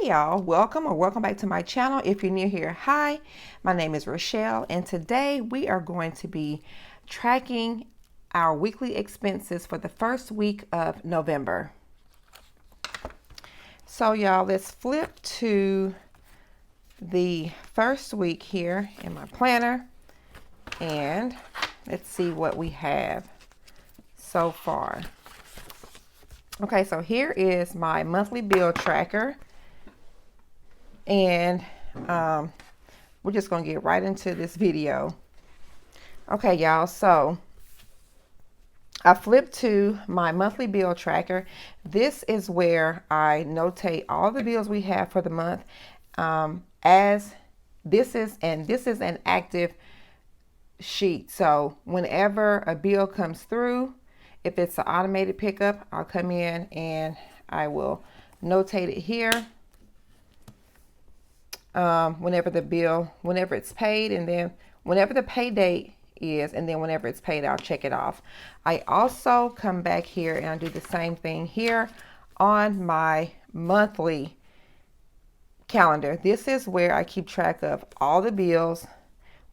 Y'all, welcome back to my channel. If you're new here, hi, my name is Rachelle, and today we are going to be tracking our weekly expenses for the first week of November. So y'all, let's flip to the first week here in my planner and let's see what we have so far. Okay, so here is my monthly bill tracker, and we're just going to get right into this video. Okay, y'all, so I flipped to my monthly bill tracker. This is where I notate all the bills we have for the month. As this is an active sheet. So whenever a bill comes through, if it's an automated pickup, I'll come in and I will notate it here. Whenever it's paid, and then whenever the pay date is, and then whenever it's paid, I'll check it off. I also come back here and I do the same thing here on my monthly calendar. This is where I keep track of all the bills,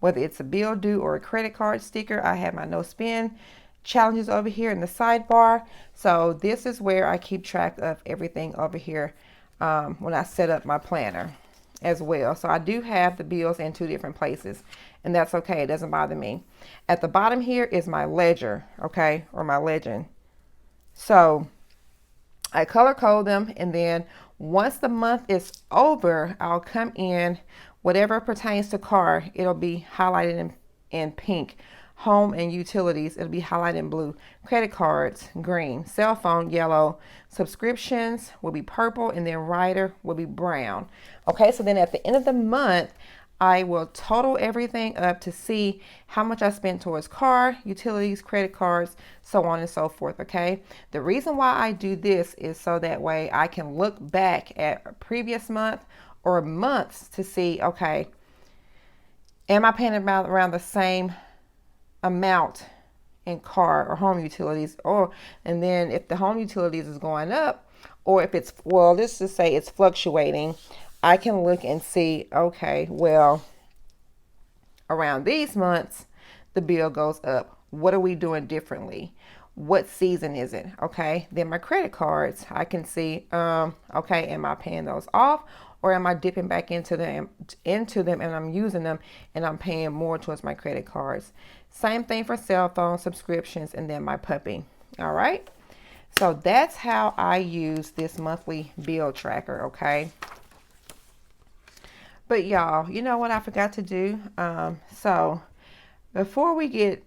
whether it's a bill due or a credit card sticker. I have my no spend challenges over here in the sidebar. So this is where I keep track of everything over here when I set up my planner as well. So I do have the bills in two different places, and that's okay. It doesn't bother me. At the bottom here is my ledger, okay, or my legend. So I color code them, and then once the month is over, I'll come in, whatever pertains to car, it'll be highlighted in pink. Home and utilities, it'll be highlighted in blue. Credit cards, green. Cell phone, yellow. Subscriptions will be purple, and then rider will be brown. Okay, so then at the end of the month, I will total everything up to see how much I spent towards car, utilities, credit cards, so on and so forth, okay? The reason why I do this is so that way I can look back at a previous month or months to see, okay, am I paying about around the same amount in car or home utilities, and then if the home utilities is going up, or if it's, well, let's just say it's fluctuating, I can look and see, okay, well, around these months the bill goes up. What are we doing differently? What season is it? Okay, then my credit cards, I can see, okay, am I paying those off, or am I dipping back into them and I'm using them and I'm paying more towards my credit cards? Same thing for cell phone subscriptions, and then my puppy. All right, so that's how I use this monthly bill tracker. Okay, but y'all, you know what I forgot to do? So before we get,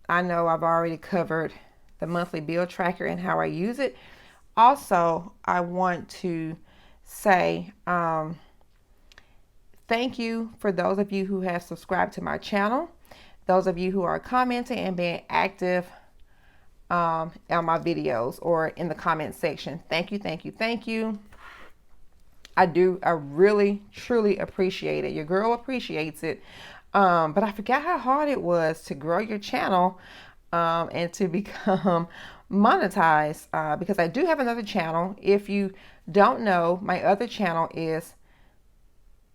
I know I've already covered the monthly bill tracker and how I use it. Also, I want to say thank you for those of you who have subscribed to my channel, those of you who are commenting and being active on my videos or in the comment section. Thank you. I really truly appreciate it. Your girl appreciates it. But I forgot how hard it was to grow your channel and to become monetized, because I do have another channel. If you don't know, my other channel is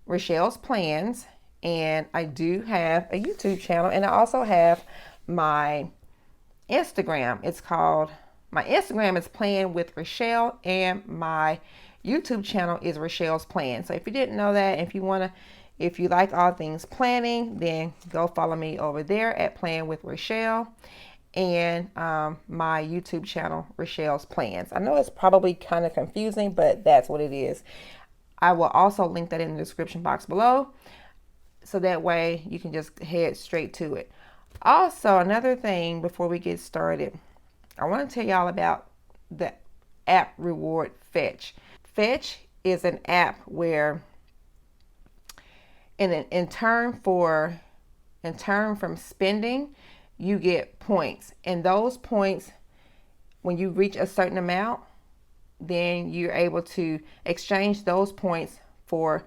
Rachelle's Plans, and I do have a YouTube channel, and I also have my Instagram. My Instagram is Playing with Rachelle, and my YouTube channel is Rachelle's Plans. So if you didn't know that, if you like all things planning, then go follow me over there at Playing with Rachelle, and my YouTube channel, Rachelle's Plans. I know it's probably kind of confusing, but that's what it is. I will also link that in the description box below, so that way you can just head straight to it. Also, another thing before we get started, I want to tell y'all about the app reward Fetch. Fetch is an app where in turn from spending, you get points, and those points, when you reach a certain amount, then you're able to exchange those points for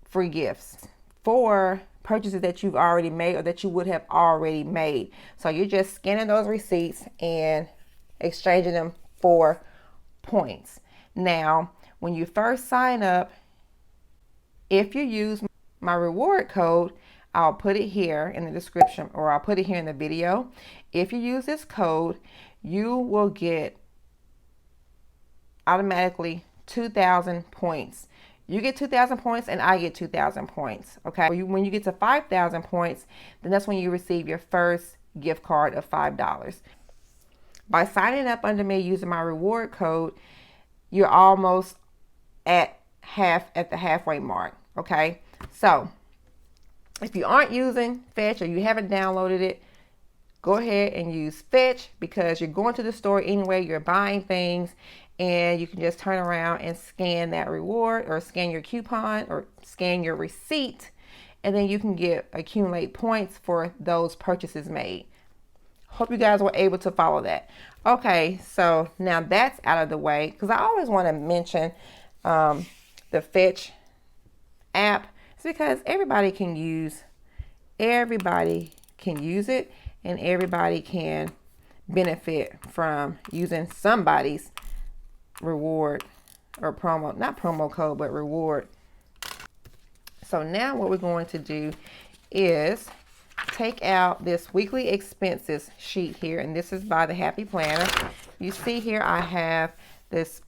free gifts for purchases that you've already made or that you would have already made. So you're just scanning those receipts and exchanging them for points. Now, when you first sign up, if you use my reward code, I'll put it here in the description, or I'll put it here in the video. If you use this code, you will get automatically 2,000 points. You get 2,000 points and I get 2,000 points. Okay. When you get to 5,000 points, then that's when you receive your first gift card of $5. By signing up under me using my reward code, you're almost at the halfway mark. Okay. So if you aren't using Fetch or you haven't downloaded it, go ahead and use Fetch, because you're going to the store anyway, you're buying things, and you can just turn around and scan that reward, or scan your coupon, or scan your receipt, and then you can accumulate points for those purchases made. Hope you guys were able to follow that. Okay, so now that's out of the way, because I always want to mention the Fetch app. It's because everybody can use it, and everybody can benefit from using somebody's reward or promo, not promo code, but reward. So now what we're going to do is take out this weekly expenses sheet here, and this is by the Happy Planner. You see here I have this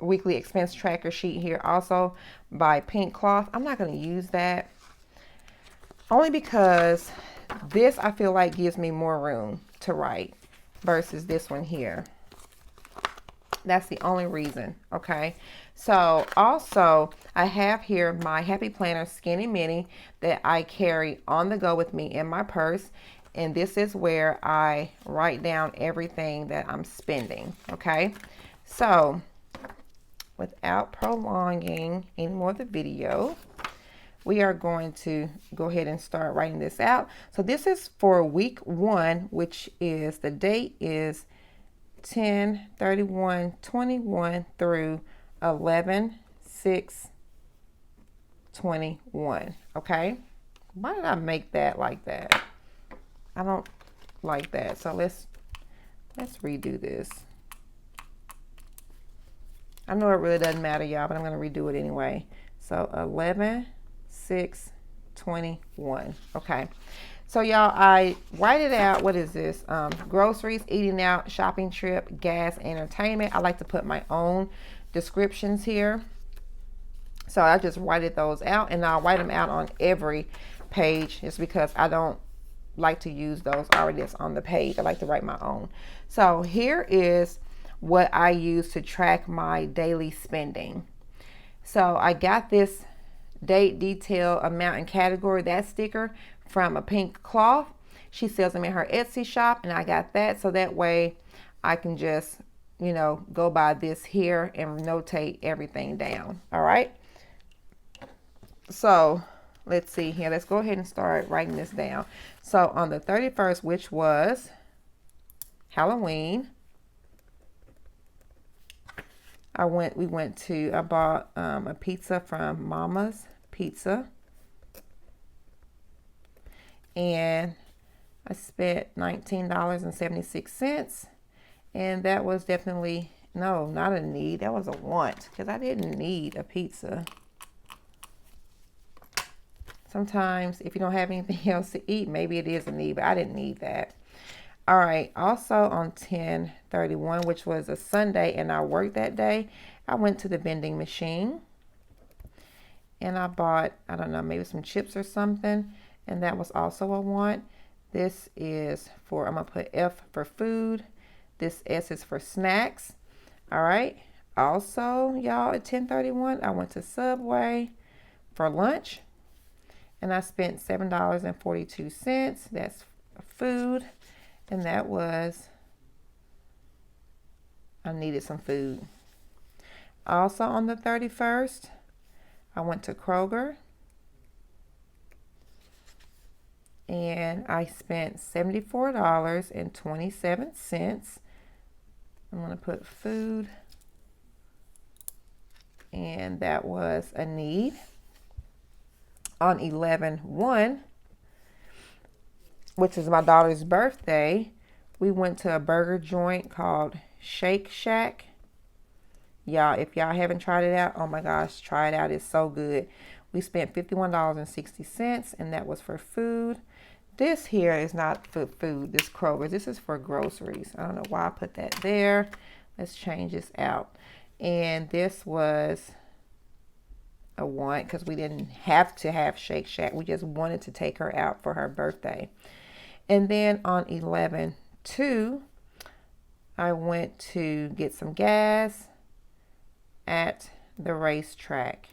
weekly expense tracker sheet here, also by Pink Cloth. I'm not going to use that, only because this I feel like gives me more room to write versus this one here. That's the only reason. Okay, so also I have here my Happy Planner Skinny Mini that I carry on the go with me in my purse, and this is where I write down everything that I'm spending. Okay, so without prolonging any more of the video, we are going to go ahead and start writing this out. So this is for week 1, which is, the date is 10/31/21 through 11/6/21. Okay, why did I make that like that? I don't like that. So let's redo this. I know it really doesn't matter, y'all, but I'm going to redo it anyway. So 11/6/21. Okay, so y'all, I write it out. What is this? Groceries, eating out, shopping trip, gas, entertainment. I like to put my own descriptions here, so I just write those out, and I'll write them out on every page, just because I don't like to use those already that's on the page. I like to write my own. So here is what I use to track my daily spending. So I got this date, detail, amount, and category, that sticker, from a Pink Cloth. She sells them in her Etsy shop, and I got that so that way I can just, you know, go by this here and notate everything down. All right, so let's see here. Let's go ahead and start writing this down. So on the 31st, which was Halloween, I bought a pizza from Mama's Pizza, and I spent $19.76, and that was definitely, no, not a need, that was a want, because I didn't need a pizza. Sometimes if you don't have anything else to eat, maybe it is a need, but I didn't need that. All right, also on 10/31, which was a Sunday, and I worked that day, I went to the vending machine, and I bought, I don't know, maybe some chips or something, and that was also a want. This is for, I'm going to put F for food. This S is for snacks. All right. Also, y'all, at 10/31, I went to Subway for lunch, and I spent $7.42. That's food, and that was, I needed some food. Also on the 31st, I went to Kroger, and I spent $74.27. I'm going to put food, and that was a need. On 11/1, which is my daughter's birthday, we went to a burger joint called Shake Shack. Y'all, if y'all haven't tried it out, oh my gosh, try it out. It's so good. We spent $51.60, and that was for food. This here is not for food, this Kroger's. This is for groceries. I don't know why I put that there. Let's change this out. And this was a want because we didn't have to have Shake Shack. We just wanted to take her out for her birthday. And then on 11/2, I went to get some gas at the racetrack.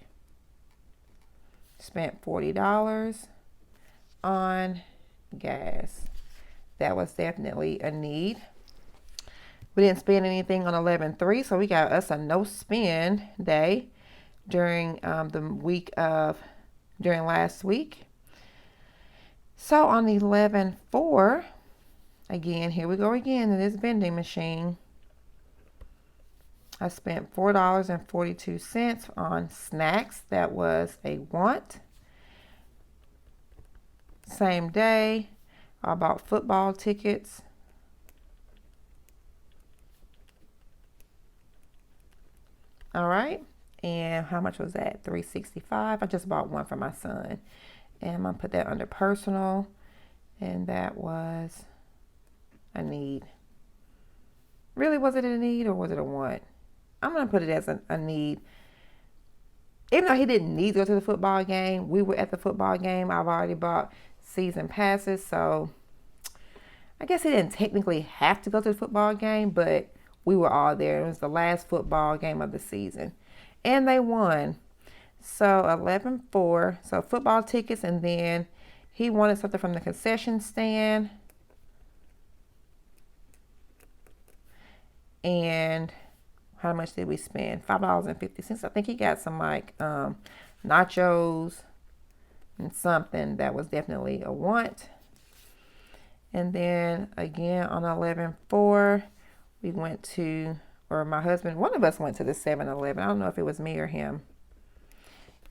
Spent $40 on gas. That was definitely a need. We didn't spend anything on 11/3, so we got us a no spend day during during last week. So on 11/4, again, here we go again in this vending machine. I spent $4.42 on snacks. That was a want. Same day, I bought football tickets. All right. And how much was that? $3.65. I just bought one for my son. And I'm going to put that under personal. And that was a need. Really, was it a need or was it a want? I'm going to put it as a need. Even though he didn't need to go to the football game, we were at the football game. I've already bought season passes, so I guess he didn't technically have to go to the football game, but we were all there. It was the last football game of the season, and they won. So 11/4, so football tickets, and then he wanted something from the concession stand, and how much did we spend? $5.50. I think he got some like nachos and something that was definitely a want. And then again on 11/4, we went to, or my husband, one of us went to the 7-Eleven. I don't know if it was me or him.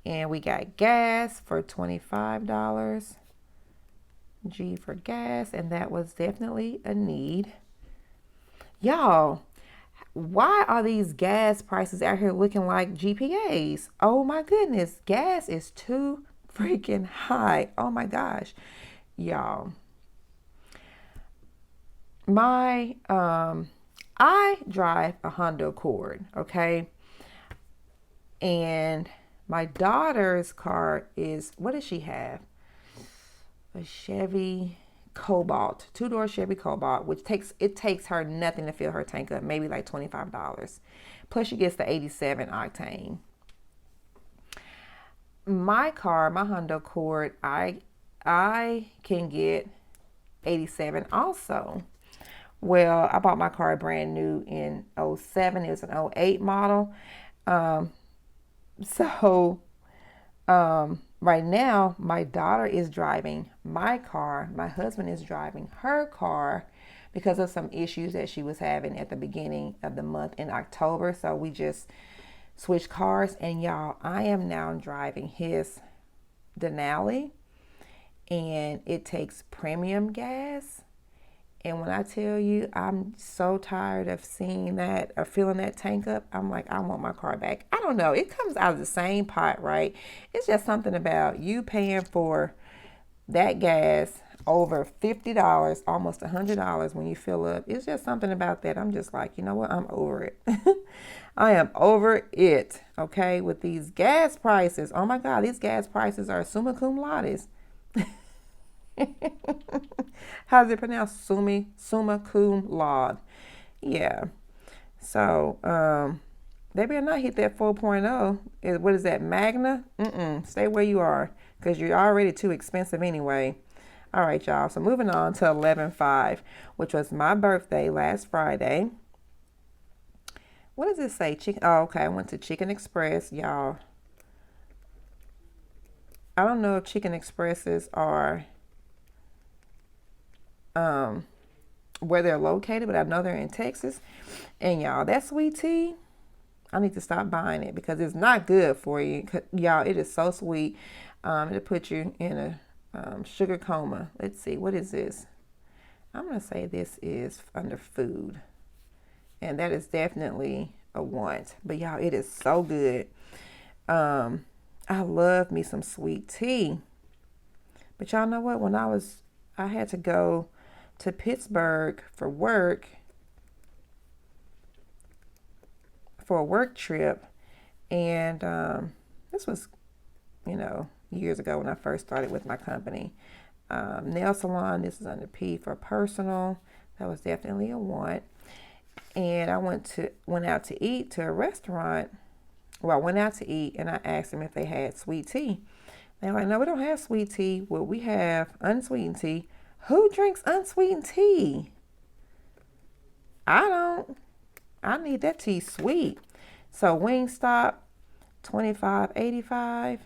And we got gas for $25. G for gas, and that was definitely a need. Y'all, why are these gas prices out here looking like GPAs? Oh my goodness, gas is too freaking high. Oh my gosh, y'all. I drive a Honda Accord, okay? And my daughter's car is, what does she have? A Chevy Cobalt, 2-door Chevy Cobalt, which takes her nothing to fill her tank up, maybe like $25. Plus she gets the 87 octane. My car, my Honda Accord, I can get 87 also. Well, I bought my car brand new in 07. It was an 08 model. Right now, my daughter is driving my car. My husband is driving her car because of some issues that she was having at the beginning of the month in October. So we just switched cars. And y'all, I am now driving his Denali. And it takes premium gas. And when I tell you, I'm so tired of seeing that or filling that tank up, I'm like, I want my car back. I don't know. It comes out of the same pot, right? It's just something about you paying for that gas over $50, almost $100 when you fill up. It's just something about that. I'm just like, you know what? I'm over it. I am over it, okay, with these gas prices. Oh, my God. These gas prices are summa cum laude. How's it pronounced? Summa cum laude. Yeah. So, they better not hit that 4.0. What is that, Magna? Stay where you are because you're already too expensive anyway. All right, y'all. So moving on to 11/5, which was my birthday last Friday. What does it say? Chicken. Oh, okay. I went to Chicken Express, y'all. I don't know if Chicken Expresses are where they're located, but I know they're in Texas. And y'all, that sweet tea, I need to stop buying it because it's not good for you. Y'all, it is so sweet. It'll put you in a sugar coma. Let's see, what is this? I'm going to say this is under food. And that is definitely a want. But y'all, it is so good. I love me some sweet tea. But y'all know what? I had to go to Pittsburgh for work, for a work trip. And this was, years ago when I first started with my company. Nail salon, this is under P for personal. That was definitely a want. And I went out to eat to a restaurant. Well, I went out to eat and I asked them if they had sweet tea. They're like, no, we don't have sweet tea. Well, we have unsweetened tea. Who drinks unsweetened tea? I don't. I need that tea sweet. So Wingstop, $25.85.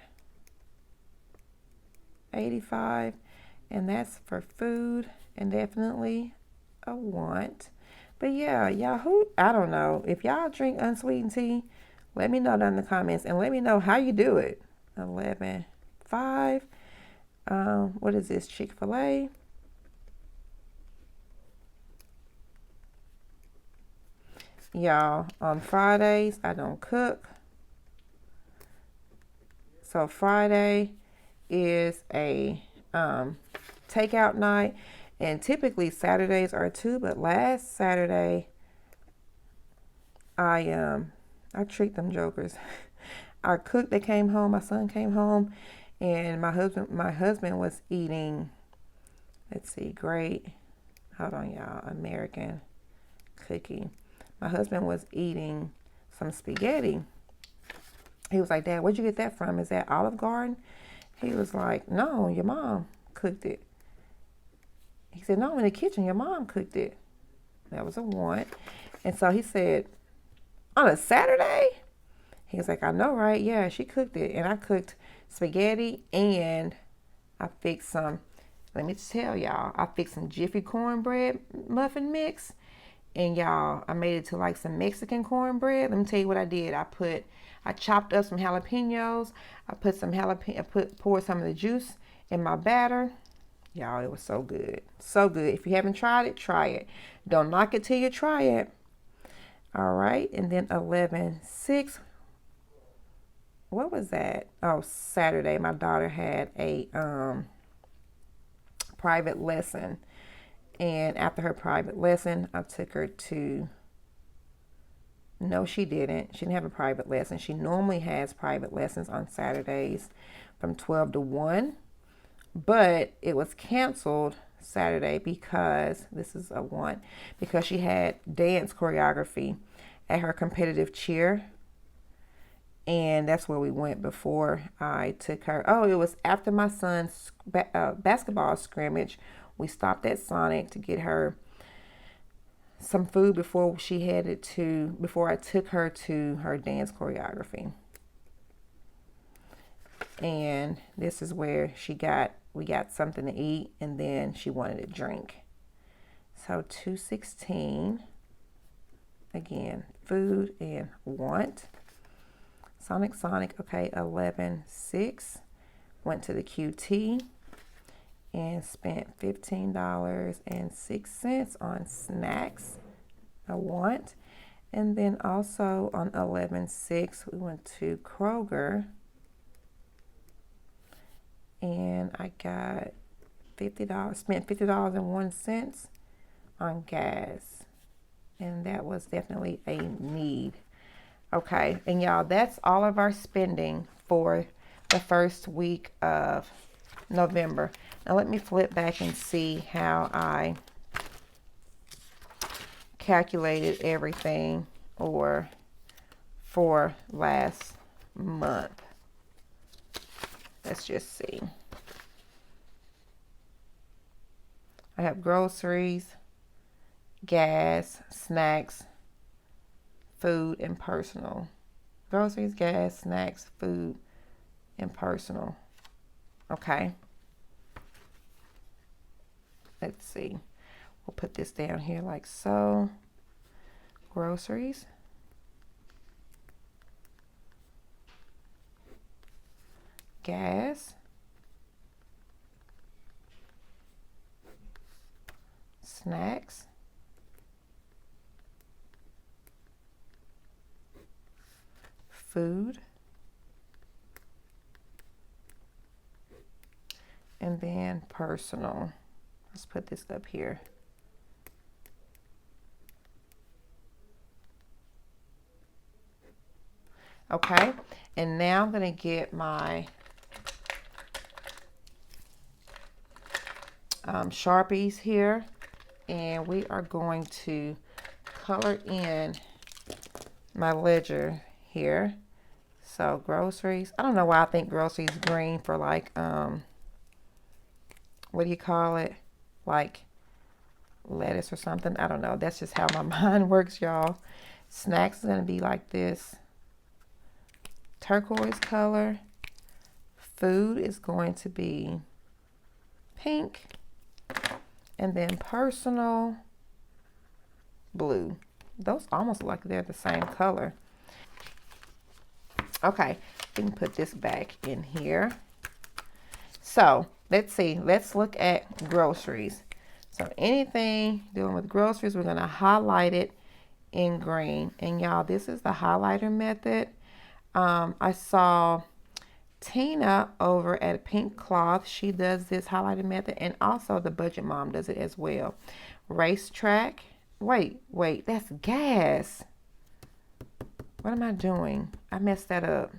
85, and that's for food and definitely a want. But yeah, y'all, I don't know. If y'all drink unsweetened tea, let me know down in the comments and let me know how you do it. 11.5. What is this? Chick-fil-A. Y'all, on Fridays, I don't cook. So Friday is a takeout night, and typically Saturdays are too, but last Saturday I treat them jokers. I cooked, they came home, my son came home, and my husband was eating, let's see, great, hold on y'all, American cookie. My husband was eating some spaghetti. He was like, Dad, where'd you get that from? Is that Olive Garden? He was like, no, your mom cooked it. He said, no, in the kitchen, your mom cooked it. That was a want. And so he said, on a Saturday? He was like, I know, right? Yeah, she cooked it. And I cooked spaghetti and I fixed some, let me tell y'all, I fixed some Jiffy cornbread muffin mix. And y'all, I made it to like some Mexican cornbread. Let me tell you what I did. I chopped up some jalapenos. I put some poured some of the juice in my batter. Y'all, it was so good. So good. If you haven't tried it, try it. Don't knock it till you try it. All right. And then 11.6. What was that? Oh, Saturday. My daughter had a private lesson. And after her private lesson, I took her to... No, she didn't. She didn't have a private lesson. She normally has private lessons on Saturdays from 12 to 1. But it was canceled Saturday because, this is a one, because she had dance choreography at her competitive cheer. And that's where we went before I took her. Oh, it was after my son's basketball scrimmage. We stopped at Sonic to get her some food before I took her to her dance choreography. And this is where we got something to eat, and then she wanted a drink. So 216, again, food and want. Sonic, okay, 11.6. Went to the QT and spent $15.06 on snacks, I want. And then also on 11.6, we went to Kroger and I got spent $50.01 on gas. And that was definitely a need. Okay, and y'all, that's all of our spending for the first week of November. Now let me flip back and see how I calculated everything for last month. Let's just see. I have groceries, gas, snacks, food, and personal. Groceries, gas, snacks, food, and personal. Okay. Let's see. We'll put this down here like so. Groceries. Gas. Snacks. food. And then personal. Let's put this up here. Okay, and now I'm going to get my Sharpies here, and we are going to color in my ledger here. So groceries, I don't know why I think groceries green for like, what do you call it? Like lettuce or something. I don't know. That's just how my mind works, y'all. Snacks is going to be like this turquoise color. Food is going to be pink. And then personal, blue. Those almost look like they're the same color. Okay, we can put this back in here. So let's see. Let's look at groceries. So anything dealing with groceries, we're going to highlight it in green. And y'all, this is the highlighter method. I saw Tina over at Pink Cloth. She does this highlighter method, and also the Budget Mom does it as well. Racetrack. Wait, that's gas. What am I doing? I messed that up.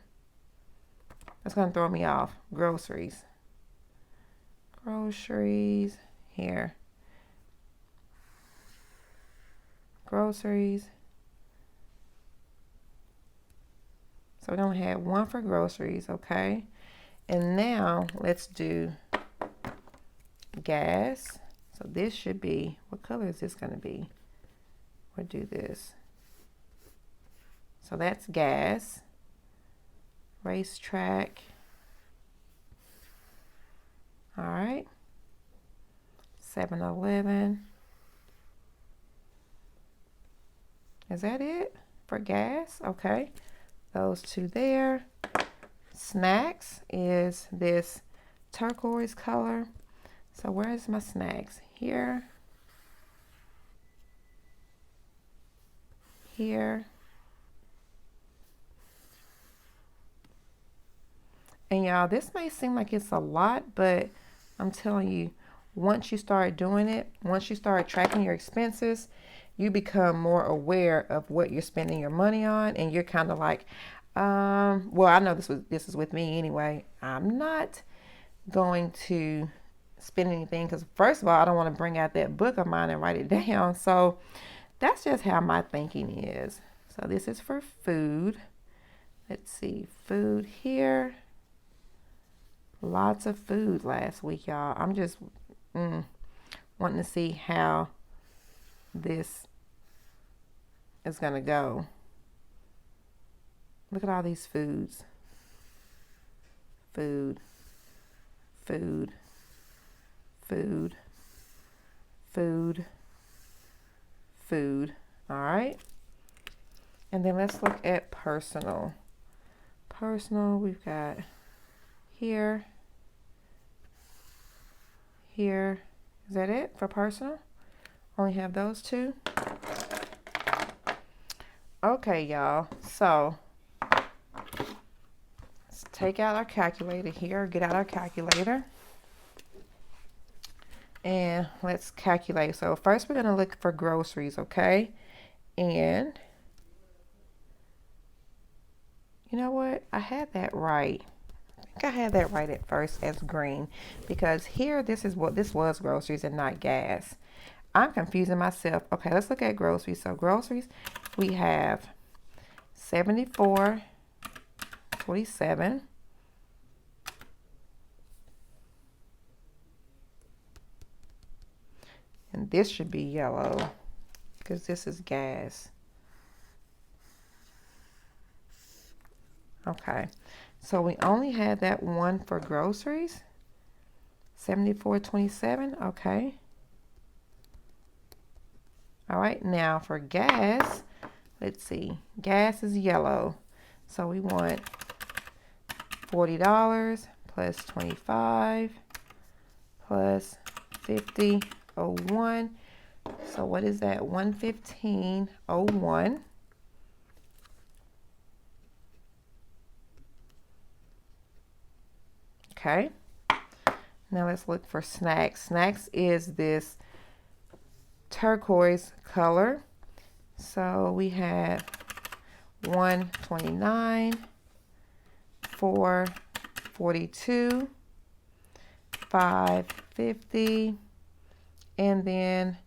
That's going to throw me off. Groceries. Groceries. Here. Groceries. So we don't have one for groceries, okay? And now let's do gas. So this should be, what color is this going to be? We'll do this. So that's gas. Racetrack. All right. 7-Eleven. Is that it for gas? Okay. Those two there. Snacks is this turquoise color. So where is my snacks? Here. Here. And y'all, this may seem like it's a lot, but I'm telling you, once you start doing it, once you start tracking your expenses, you become more aware of what you're spending your money on, and you're kind of like, well, I know this is with me anyway. I'm not going to spend anything because, first of all, I don't want to bring out that book of mine and write it down. So that's just how my thinking is. So this is for food. Let's see, food here. Lots of food last week, y'all. I'm just wanting to see how this is going to go. Look at all these foods. Food. Food. Food. Food. Food. All right. And then let's look at personal. Personal, we've got here. Here. Is that it for personal? Only have those two. Okay, y'all. So let's take out our calculator here. Get out our calculator. And let's calculate. So first we're going to look for groceries, okay? And you know what? I had that right. I think I had that right at first as green, because here this was groceries and not gas. I'm confusing myself. Okay, let's look at groceries. So groceries, we have $74.27. And this should be yellow because this is gas. Okay, so we only had that one for groceries. $74.27. Okay. All right, now for gas, let's see. Gas is yellow. So we want $40 plus 25 plus 50.01. So what is that? 115.01. Okay. Now let's look for snacks. Snacks is this turquoise color. So we have $1.29, $4.42, $5.50, and then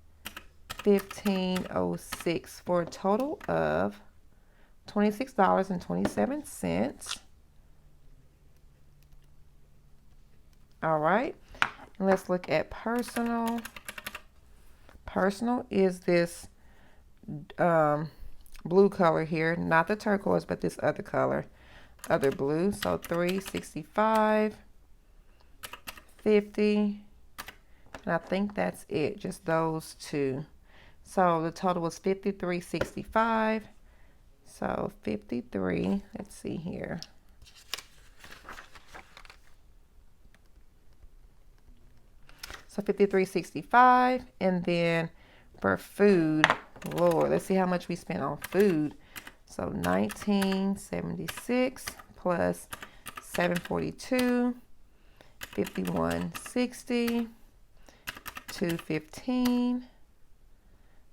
$15.06 for a total of $26.27. All right, and let's look at personal. Personal is this blue color here, not the turquoise, but this other color, other blue. So $3.65, $50, and I think that's it, just those two. So the total was $53.65. So 53, let's see here. So $53.65, and then for food, Lord, let's see how much we spent on food. So $19.76 plus $7.42, $51.60, $2.15,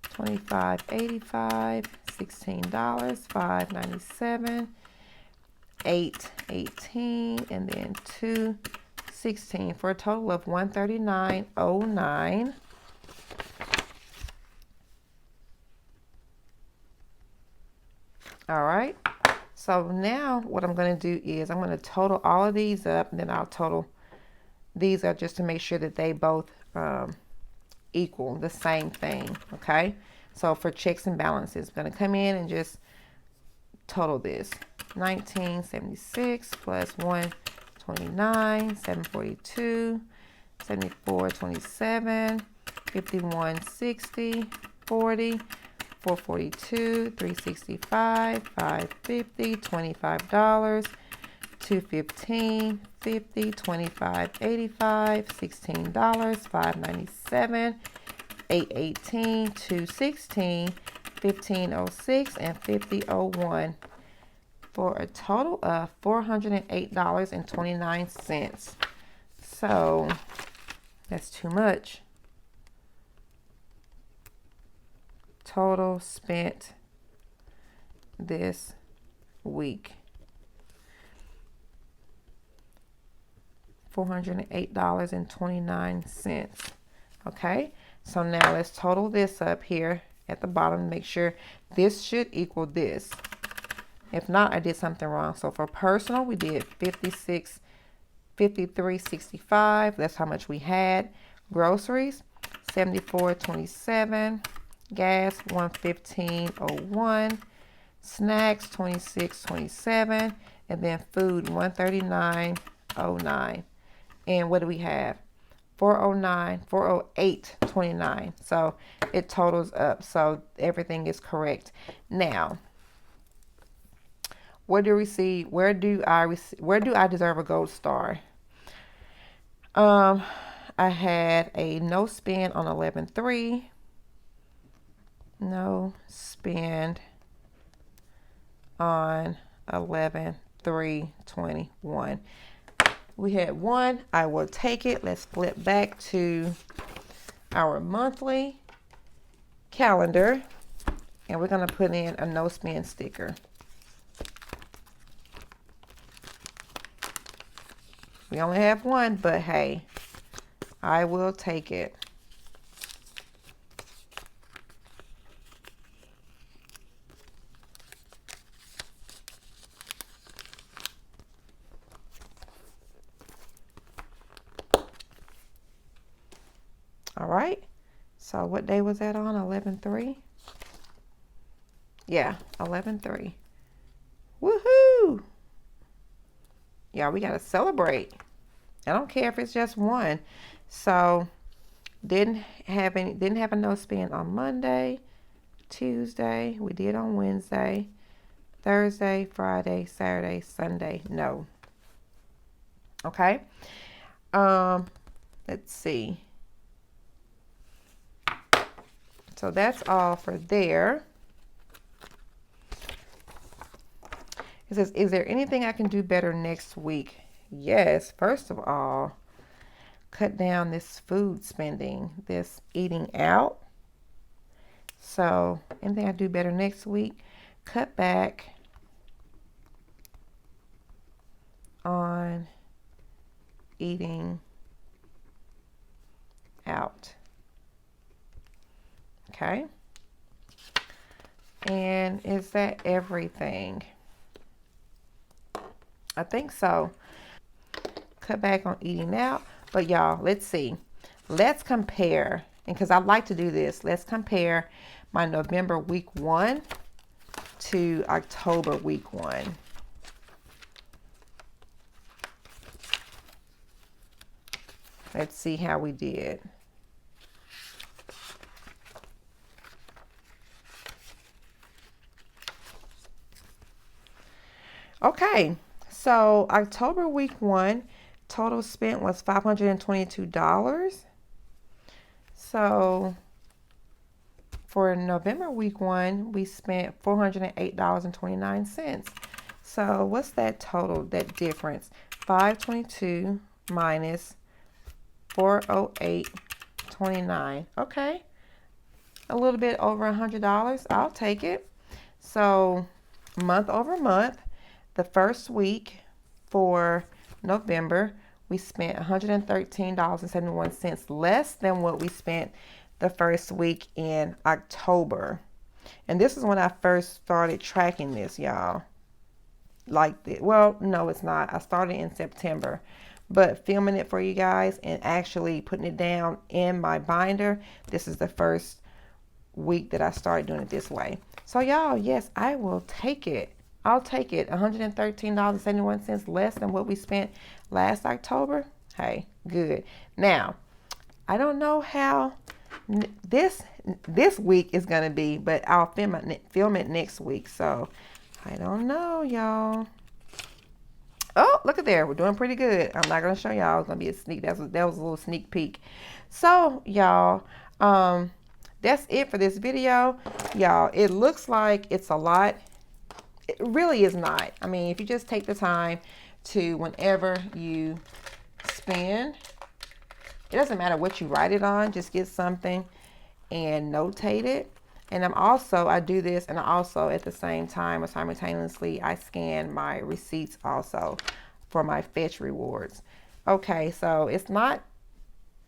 $25.85, $16, $5.97, $8.18, and then $2.16 for a total of $139.09. All right, so now what I'm going to do is I'm going to total all of these up, and then I'll total these up just to make sure that they both equal the same thing. Okay, so for checks and balances, I'm going to come in and just total this. 1976 plus 129, 742, 7427, 5160, 40, 442, 365, 550, $25, 215, 50, 25, 85, $16, 597, 818, 216, 1506, and 5001 for a total of $408.29. So that's too much. Total spent this week, $408.29. Okay, so now let's total this up here at the bottom. Make sure this should equal this. If not, I did something wrong. So for personal, we did $53.65. That's how much we had. Groceries, $74.27. Gas, $115.01. Snacks, $26.27. And then food, $139.09. And what do we have? $408.29. So it totals up. So everything is correct. Now, where do I deserve a gold star? I had a no spend on 11/3. No spend on 11/3/21. We had one. I will take it. Let's flip back to our monthly calendar, and we're going to put in a no spend sticker. We only have one, but hey, I will take it. All right. So what day was that on? 11/3? Yeah, 11/3. Woohoo! Yeah, we got to celebrate. I don't care if it's just one. So didn't have a no spend on Monday, Tuesday. We did on Wednesday, Thursday, Friday, Saturday, Sunday. No. Okay. Let's see. So that's all for there. It says, is there anything I can do better next week? Yes, first of all, cut down this food spending, this eating out. So, anything I do better next week, cut back on eating out. Okay. And is that everything? I think so. Cut back on eating out. But y'all, let's see. Let's compare. And because I like to do this, let's compare my November week 1 to October week 1. Let's see how we did. Okay, so October week 1, total spent was $522. So for November week 1, we spent $408.29. So what's that total, that difference? 522 minus 408.29. Okay, a little bit over $100. I'll take it. So month over month, the first week for November, we spent $113.71 less than what we spent the first week in October. And this is when I first started tracking this, y'all. Like this. Well, no, it's not. I started in September. But filming it for you guys and actually putting it down in my binder, this is the first week that I started doing it this way. So y'all, yes, I will take it. I'll take it. $113.71 less than what we spent last October. Hey, good. Now, I don't know how this week is going to be, but I'll film it next week. So, I don't know, y'all. Oh, look at there. We're doing pretty good. I'm not going to show y'all. It's going to be a sneak. That was a little sneak peek. So, y'all, that's it for this video. Y'all, it looks like it's a lot. It really is not. I mean, if you just take the time to, whenever you spend, it doesn't matter what you write it on, just get something and notate it. And I do this, and I also at the same time or simultaneously, I scan my receipts also for my Fetch rewards. Okay, so it's not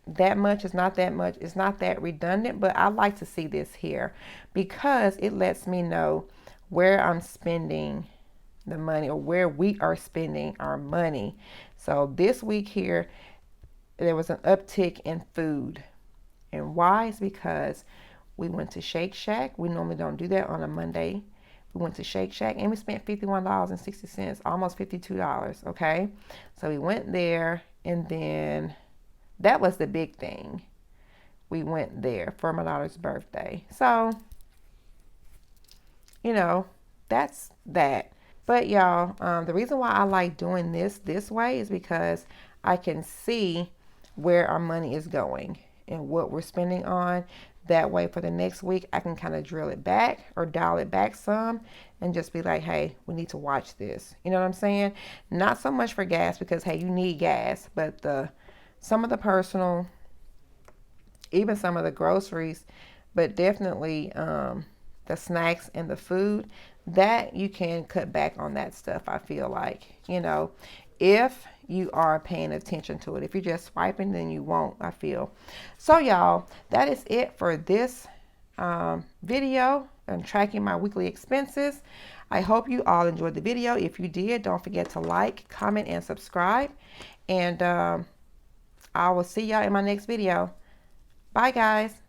that much, it's not that much, it's not that redundant, but I like to see this here because it lets me know where I'm spending the money or where we are spending our money. So this week here, there was an uptick in food. And why? Is because we went to Shake Shack. We normally don't do that on a Monday. We went to Shake Shack and we spent $51.60, almost $52, okay? So we went there, and then that was the big thing. We went there for my daughter's birthday. So, that's that. But y'all, the reason why I like doing this way is because I can see where our money is going and what we're spending on. That way for the next week, I can kind of drill it back or dial it back some and just be like, hey, we need to watch this. You know what I'm saying? Not so much for gas because, hey, you need gas, but some of the personal, even some of the groceries, but definitely the snacks and the food, that you can cut back on that stuff, I feel like, if you are paying attention to it. If you're just swiping, then you won't, I feel. So y'all, that is it for this video on tracking my weekly expenses. I hope you all enjoyed the video. If you did, don't forget to like, comment, and subscribe. And I will see y'all in my next video. Bye, guys.